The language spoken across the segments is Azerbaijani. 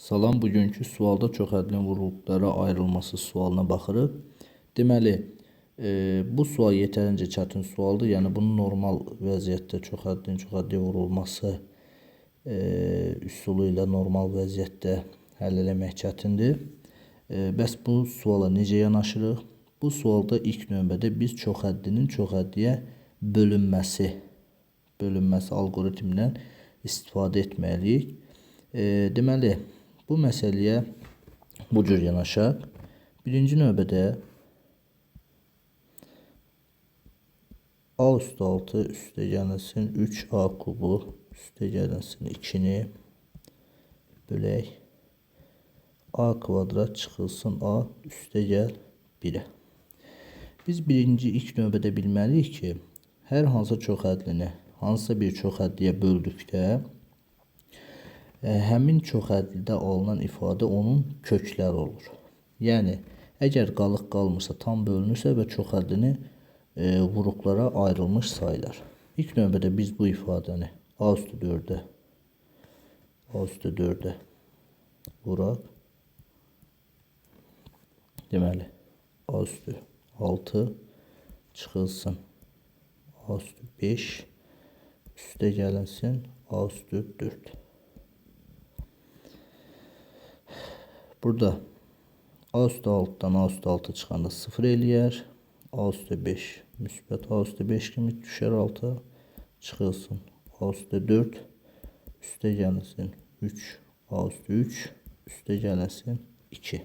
Salam, bugünkü sualda çoxhədli vurğulara ayrılması sualına baxırıq. Deməli, bu sual yetərincə çətin sualdır. Yəni, bunun normal vəziyyətdə çoxhədliyə vurulması üsulu ilə normal vəziyyətdə həll eləmək çətindir. Bəs bu suala necə yanaşırıq? Bu sualda ilk növbədə biz çoxhədlinin çoxhədliyə bölünməsi alqoritmindən istifadə etməliyik. Deməli, bu məsələyə bu cür yanaşaq. Birinci növbədə a üstü 6 üstə gəlinsin 3a kubu üstə gəlinsin 2-ni bölək. A kvadrat çıxılsın a üstə gəl 1-ə. Biz ilk növbədə bilməliyik ki, hər hansı çoxhədlini hansısa bir çoxhədliyə böldükdə həmin çoxhədlidə alınan ifadə onun kökləri olur. Yəni, əgər qalıq qalmırsa, tam bölünürsə və çoxhədlini vuruqlara ayrılmış sayılar. İlk növbədə biz bu ifadəni a üstü 4-ə vuraq. Deməli, a üstü 6 çıxılsın a üstü 5 üstə gəlinsin a üstü 4. Burada a üstü 6-dan a üstü 6 çıxanda 0 eləyər. A üstü 5 müsbət a üstü 5 kimi düşər 6 çıxılsın a üstü 4 üstə gəlinsin 3 a üstü 3 üstə gəlinsin 2.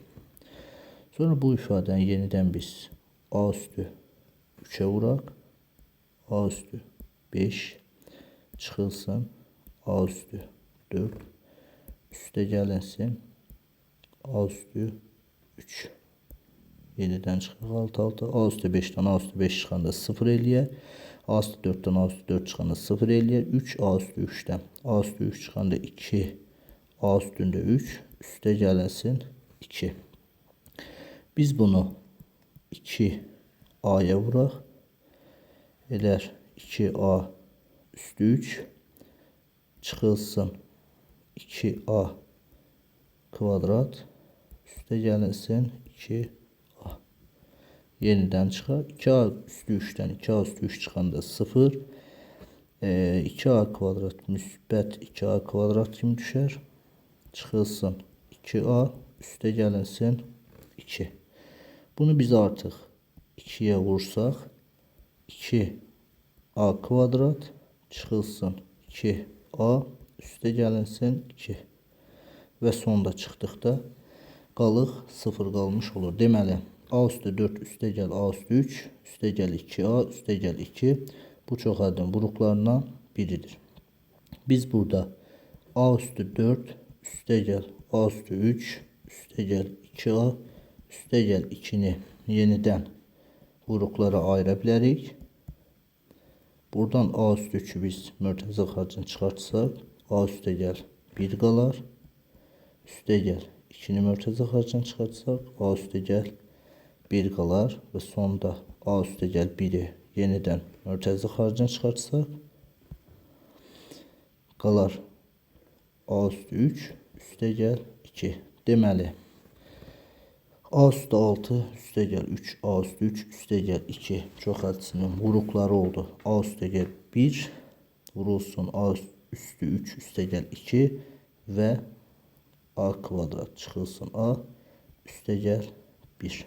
Sonra bu ifadəni yenidən biz a üstü 3'ə vuraq. A üstü 5 çıxılsın a üstü 4 üstə gəlinsin a üstü 3. Yenidən çıxırıq 6. A üstü 5'dən a üstü 5 çıxanda 0 eləyər. A üstü 4'dən a üstü 4 çıxanda 0 eləyər. 3 a üstü 3'dən a üstü 3 çıxanda 2 a üstündə 3 üstə gəlinsin 2. Biz bunu 2a'ya vuraq. Elər 2a üstü 3 çıxılsın 2a kvadrat üstə gəlinsin 2a. Yenidən çıxar. 2a üstü 3'dən 2a üstü 3 çıxanda 0. 2a kvadrat müsbət 2a kvadrat kimi düşər. Çıxılsın 2a üstə gəlinsin 2. Bunu biz artıq 2'yə vursaq 2a kvadrat çıxılsın 2a üstə gəlinsin 2. Və sonda çıxdıqda qalıq 0 qalmış olur. Deməli, a üstü 4 üstə gəl a üstü 3 üstə gəl 2a üstə gəl 2 bu çoxhədlin vuruqlarından biridir. Biz burada a üstü 4 üstə gəl a üstü 3 üstə gəl 2a üstə gəl 2'ni yenidən vuruqlara ayıra bilərik. Buradan a üstü 3'ü biz mörtəzə xaricini çıxartsaq a üstə gəl 1 qalar. Üstə gəl 2'ni mörtəzə xaricini çıxartsaq a üstə gəl 1 qalar və sonda a üstə gəl 1'i yenidən mörtəzə xaricini çıxartsaq qalar a üstü 3 üstə gəl 2. Deməli, a üstü 6 üstə gəl 3 a üstü 3 üstə gəl 2 çoxhədlisinin vuruqları oldu. A üstə gəl 1 vurulsun a üstü 3 üstə gəl 2 və a kvadrat çıxılsın a üstə gəl 1.